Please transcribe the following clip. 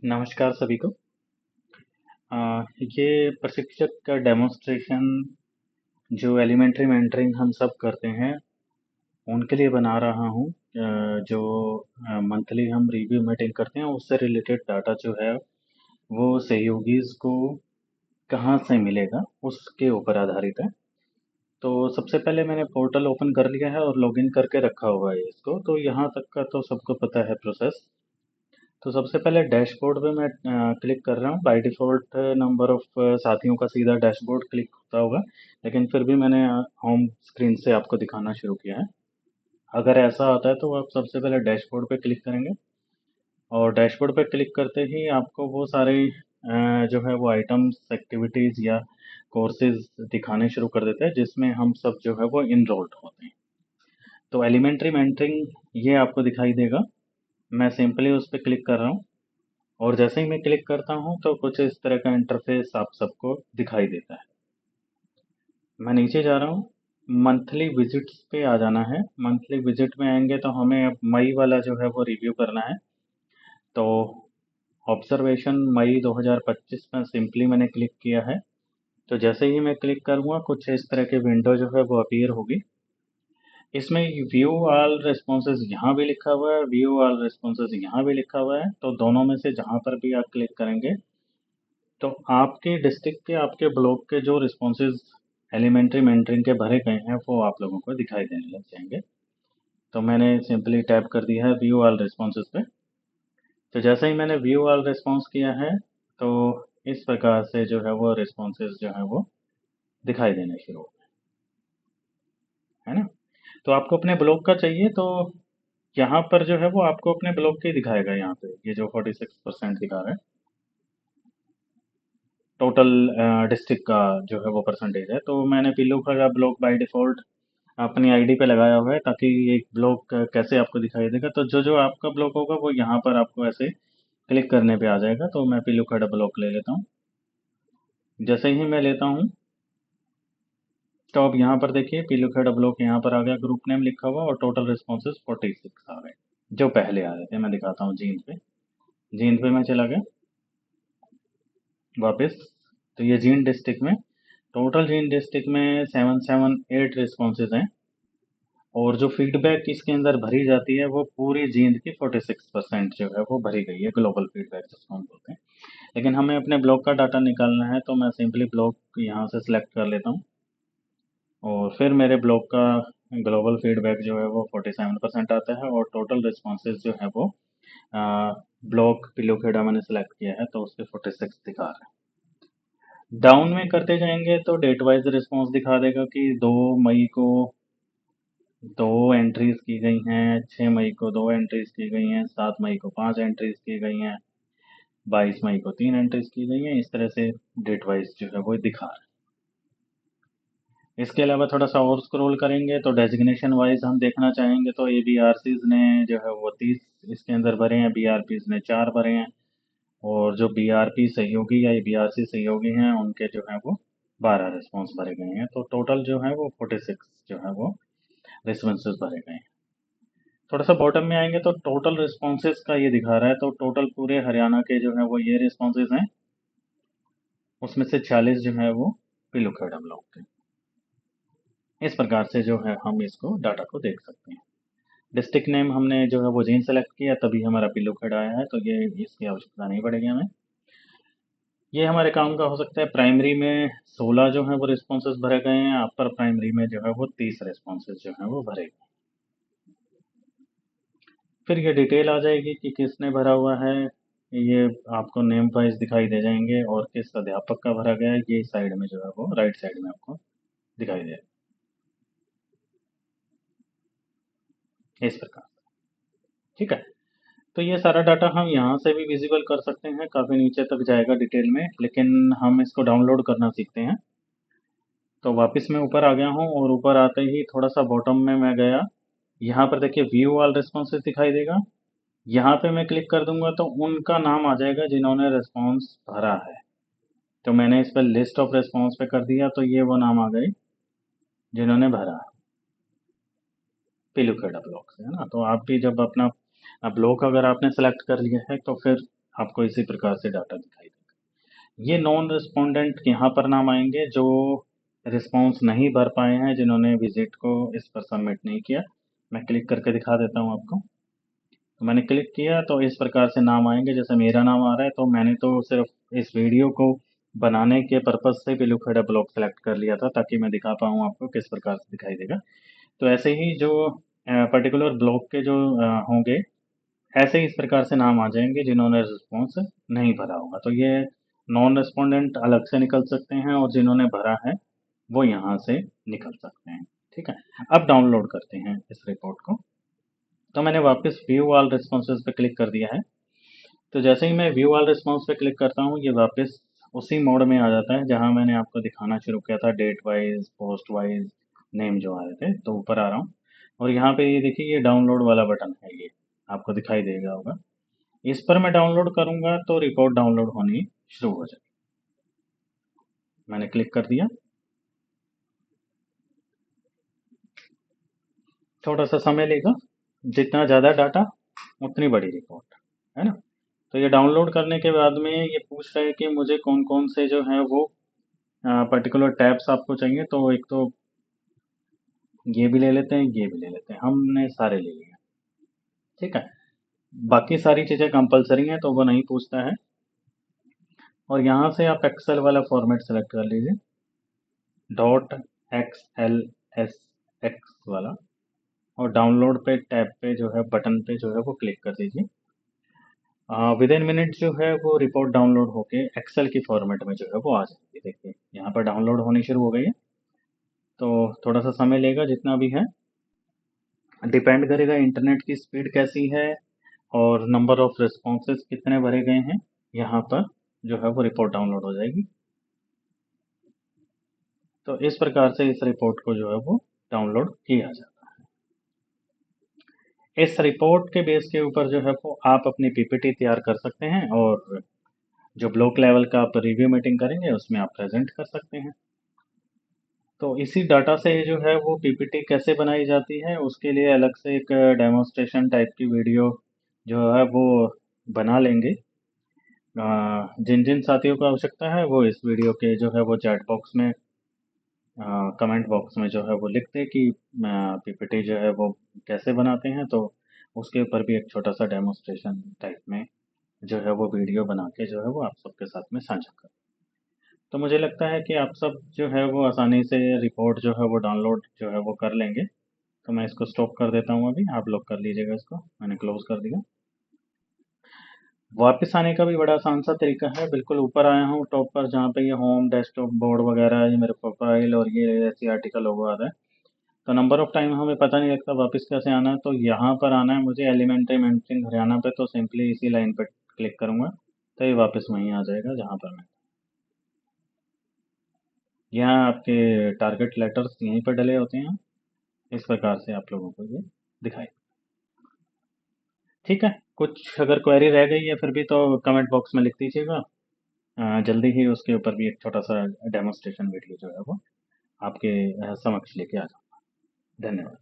नमस्कार सभी को। ये प्रशिक्षक का डेमोन्स्ट्रेशन जो एलिमेंट्री मेंटरिंग हम सब करते हैं उनके लिए बना रहा हूँ। जो मंथली हम रिव्यू मीटिंग करते हैं उससे रिलेटेड डाटा जो है वो सहयोगीज को कहाँ से मिलेगा उसके ऊपर आधारित है। तो सबसे पहले मैंने पोर्टल ओपन कर लिया है और लॉगिन करके रखा हुआ है इसको, तो यहाँ तक का तो सबको पता है प्रोसेस। तो सबसे पहले डैशबोर्ड पे मैं क्लिक कर रहा हूँ। बाय डिफ़ॉल्ट नंबर ऑफ़ साथियों का सीधा डैशबोर्ड क्लिक होता होगा, लेकिन फिर भी मैंने होम स्क्रीन से आपको दिखाना शुरू किया है। अगर ऐसा आता है तो आप सबसे पहले डैशबोर्ड पे क्लिक करेंगे और डैशबोर्ड पे क्लिक करते ही आपको वो सारे जो है वो आइटम्स, एक्टिविटीज़ या कोर्सेज़ दिखाने शुरू कर देते हैं जिसमें हम सब जो है वो इनरोल्ड होते हैं। तो एलिमेंट्री मेंटरिंग ये आपको दिखाई देगा। मैं सिंपली उस पे क्लिक कर रहा हूँ और जैसे ही मैं क्लिक करता हूँ तो कुछ इस तरह का इंटरफेस आप सबको दिखाई देता है। मैं नीचे जा रहा हूँ, मंथली विजिट्स पे आ जाना है। मंथली विजिट में आएंगे तो हमें अब मई वाला जो है वो रिव्यू करना है। तो ऑब्जर्वेशन मई 2025 में सिंपली मैंने क्लिक किया है। तो जैसे ही मैं क्लिक करूँगा कुछ इस तरह की विंडो जो है वो अपीयर होगी। इसमें व्यू ऑल रिस्पॉन्सेज यहाँ भी लिखा हुआ है, व्यू ऑल रिस्पॉन्सेज यहाँ भी लिखा हुआ है। तो दोनों में से जहाँ पर भी आप क्लिक करेंगे तो आपके डिस्ट्रिक्ट के, आपके ब्लॉक के जो रिस्पॉन्सेज एलिमेंट्री मेंटरिंग के भरे गए हैं वो आप लोगों को दिखाई देने लग जाएंगे। तो मैंने सिंपली टैप कर दिया है व्यू ऑल रिस्पॉन्सेज पे। तो जैसे ही मैंने व्यू ऑल रिस्पॉन्स किया है तो इस प्रकार से जो है वो रिस्पॉन्सेज जो है वो दिखाई देने शुरू हो गए, है ना। तो आपको अपने ब्लॉक का चाहिए तो यहाँ पर जो है वो आपको अपने ब्लॉक के ही दिखाएगा। यहाँ पे ये जो 46% दिखा रहा है टोटल डिस्ट्रिक्ट का जो है वो परसेंटेज है। तो मैंने पिल्लू का ब्लॉक बाय डिफ़ॉल्ट अपनी आईडी पे लगाया हुआ है ताकि एक ब्लॉक कैसे आपको दिखाई देगा। तो जो जो आपका ब्लॉक होगा वो यहाँ पर आपको ऐसे क्लिक करने पे आ जाएगा। तो मैं पिल्लू खड़ा ब्लॉक ले लेता हूँ। जैसे ही मैं लेता हूँ तो अब यहाँ पर देखिए पिल्लू खड़ा ब्लॉक यहाँ पर आ गया, ग्रुप नेम लिखा हुआ और टोटल रिस्पॉन्सेज 46 आ गए जो पहले आ रहे थे। मैं दिखाता हूँ जींद पे। जींद पे मैं चला गया वापस। तो ये जींद डिस्ट्रिक्ट में टोटल जींद डिस्ट्रिक्ट में 778 रिस्पॉन्सेज हैं और जो फीडबैक इसके अंदर भरी जाती है वो पूरी जींद की 46% जो है वो भरी गई है, ग्लोबल फीडबैक जिसको हम बोलते हैं। लेकिन हमें अपने ब्लॉक का डाटा निकालना है तो मैं सिंपली ब्लॉक यहाँ से सिलेक्ट कर लेता हूँ और फिर मेरे ब्लॉक का ग्लोबल फीडबैक जो है वो 47% आता है और टोटल रिस्पॉन्सेज जो है वो ब्लॉक पिलोखेड़ा मैंने सेलेक्ट किया है तो उसके 46 दिखा रहा है। डाउन में करते जाएंगे तो डेट वाइज रिस्पॉन्स दिखा देगा कि 2 मई को 2 एंट्रीज की गई हैं, 6 मई को 2 एंट्रीज की गई हैं, 7 मई को 5 एंट्रीज की गई हैं, 22 मई को 3 एंट्रीज की गई हैं। इस तरह से डेट वाइज जो है वो दिखा रहा है। इसके अलावा थोड़ा सा और स्क्रॉल करेंगे तो डेजिग्नेशन वाइज हम देखना चाहेंगे तो ए बी आर सीज ने जो है वो 30 इसके अंदर भरे हैं, बी आर पीज ने 4 भरे हैं और जो बी आर पी सहयोगी या ए बी आर सी सहयोगी हैं उनके जो है वो 12 रिस्पॉन्स भरे गए हैं। तो टोटल जो है वो 46 जो है वो रिस्पॉन्सेज भरे गए हैं। थोड़ा सा बॉटम में आएंगे तो टोटल रिस्पॉन्सेज का ये दिखा रहा है। तो टोटल पूरे हरियाणा के जो है वो ये रिस्पॉन्सेज हैं, उसमें से 40 जो है वो पिलूखेड़ा ब्लॉक के। इस प्रकार से जो है हम इसको डाटा को देख सकते हैं। डिस्ट्रिक्ट नेम हमने जो है वो जीन सेलेक्ट किया तभी हमारा पिलूखेड़ा आया है, तो ये इसकी आवश्यकता नहीं पड़ेगी हमें। ये हमारे काम का हो सकता है। प्राइमरी में 16 जो है वो रिस्पॉन्सेज भरे गए हैं, अपर प्राइमरी में जो है वो 30 रिस्पॉन्सेज जो है वो भरे गए। फिर ये डिटेल आ जाएगी कि किसने भरा हुआ है। ये आपको नेम वाइज दिखाई दे जाएंगे और किस अध्यापक का भरा गया है ये साइड में जो है वो राइट साइड में आपको दिखाई दे इस प्रकार। ठीक है। तो ये सारा डाटा हम यहाँ से भी विजिबल कर सकते हैं, काफ़ी नीचे तक जाएगा डिटेल में, लेकिन हम इसको डाउनलोड करना सीखते हैं। तो वापस मैं ऊपर आ गया हूँ और ऊपर आते ही थोड़ा सा बॉटम में मैं गया। यहाँ पर देखिए व्यू ऑल रिस्पॉन्सेज दिखाई देगा। यहाँ पे मैं क्लिक कर दूंगा तो उनका नाम आ जाएगा जिन्होंने रिस्पॉन्स भरा है। तो मैंने इस पर लिस्ट ऑफ रिस्पॉन्स पे कर दिया तो ये वो नाम आ गए जिन्होंने भरा है पिलूखेड़ा ब्लॉक से, है ना। तो आप भी जब अपना ब्लॉक अगर आपने सेलेक्ट कर लिया है तो फिर आपको इसी प्रकार से डाटा दिखाई देगा। ये नॉन रिस्पोंडेंट यहाँ पर नाम आएंगे जो रिस्पॉन्स नहीं भर पाए हैं, जिन्होंने विजिट को इस पर सबमिट नहीं किया। मैं क्लिक करके दिखा देता हूँ आपको। तो मैंने क्लिक किया तो इस प्रकार से नाम आएंगे, जैसे मेरा नाम आ रहा है। तो मैंने तो सिर्फ इस वीडियो को बनाने के पर्पज से बिलूखेड़ा ब्लॉक सेलेक्ट कर लिया था, ताकि मैं दिखा पाऊँ आपको किस प्रकार से दिखाई देगा। तो ऐसे ही जो पर्टिकुलर ब्लॉक के जो होंगे, ऐसे ही इस प्रकार से नाम आ जाएंगे जिन्होंने रिस्पॉन्स नहीं भरा होगा। तो ये नॉन रिस्पोंडेंट अलग से निकल सकते हैं, और जिन्होंने भरा है वो यहाँ से निकल सकते हैं। ठीक है, अब डाउनलोड करते हैं इस रिपोर्ट को। तो मैंने वापस व्यू ऑल रिस्पॉन्सेज पे क्लिक कर दिया है। तो जैसे ही मैं व्यू ऑल रिस्पॉन्स पे क्लिक करता हूँ, ये वापस उसी मोड में आ जाता है जहाँ मैंने आपको दिखाना शुरू किया था, date wise, post wise, name जो आ रहे थे। तो ऊपर आ रहा हूँ, और यहाँ पे ये देखिए, ये डाउनलोड वाला बटन है, ये आपको दिखाई देगा होगा। इस पर मैं डाउनलोड करूंगा तो रिपोर्ट डाउनलोड होनी शुरू हो जाएगी। मैंने क्लिक कर दिया। थोड़ा सा समय लेगा, जितना ज़्यादा डाटा उतनी बड़ी रिपोर्ट, है ना। तो ये डाउनलोड करने के बाद में ये पूछ रहा है कि मुझे कौन कौन से जो है वो पर्टिकुलर टैब्स आपको चाहिए। तो एक तो ये भी ले लेते हैं, ये भी ले लेते हैं, हमने सारे ले लिए। ठीक है, बाकी सारी चीज़ें कंपलसरी हैं तो वो नहीं पूछता है। और यहाँ से आप एक्सेल वाला फॉर्मेट सेलेक्ट कर लीजिए, .xls वाला, और डाउनलोड पे टैब पे जो है, बटन पे जो है वो क्लिक कर दीजिए। विद इन मिनट जो है वो रिपोर्ट डाउनलोड होके एक्सेल की फॉर्मेट में जो है वो आ जाएगी। देखिए यहाँ पर डाउनलोड होनी शुरू हो गई है। तो थोड़ा सा समय लेगा, जितना भी है डिपेंड करेगा इंटरनेट की स्पीड कैसी है और नंबर ऑफ रिस्पॉन्सेज कितने भरे गए हैं। यहाँ पर जो है वो रिपोर्ट डाउनलोड हो जाएगी। तो इस प्रकार से इस रिपोर्ट को जो है वो डाउनलोड किया जाता है। इस रिपोर्ट के बेस के ऊपर जो है वो आप अपनी पीपीटी तैयार कर सकते हैं, और जो ब्लॉक लेवल का आप रिव्यू मीटिंग करेंगे उसमें आप प्रेजेंट कर सकते हैं। तो इसी डाटा से जो है वो पीपीटी कैसे बनाई जाती है, उसके लिए अलग से एक डेमोन्स्ट्रेशन टाइप की वीडियो जो है वो बना लेंगे। जिन जिन साथियों को आवश्यकता है वो इस वीडियो के जो है वो चैट बॉक्स में, कमेंट बॉक्स में जो है वो लिख दे कि पीपीटी जो है वो कैसे बनाते हैं। तो उसके ऊपर भी एक छोटा सा डेमोन्स्ट्रेशन टाइप में जो है वो वीडियो बना के जो है वो आप सबके साथ में साझा करें। तो मुझे लगता है कि आप सब जो है वो आसानी से रिपोर्ट जो है वो डाउनलोड जो है वो कर लेंगे। तो मैं इसको स्टॉप कर देता हूँ अभी, आप लोग कर लीजिएगा इसको। मैंने क्लोज कर दिया। वापस आने का भी बड़ा आसान सा तरीका है। बिल्कुल ऊपर आया हूँ टॉप पर, जहाँ पे ये होम, डेस्कटॉप, बोर्ड वगैरह, ये मेरे प्रोफाइल और ये ऐसी आर्टिकल लोगो आ रहा है। तो नंबर ऑफ टाइम हमें पता नहीं लगता वापस कैसे आना है। तो यहाँ पर आना है मुझे, एलिमेंट्री मेंटरिंग हरियाणा पे। तो सिंपली इसी लाइन पर क्लिक करूँगा तो ये वापस वहीं आ जाएगा जहाँ पर मैं। यहाँ आपके टारगेट लेटर्स यहीं पर डले होते हैं। इस प्रकार से आप लोगों को ये दिखाई। ठीक है, कुछ अगर क्वेरी रह गई है फिर भी तो कमेंट बॉक्स में लिख दीजिएगा। जल्दी ही उसके ऊपर भी एक छोटा सा डेमोन्स्ट्रेशन वीडियो जो है वो आपके समक्ष लेके आ जाऊँगा। धन्यवाद।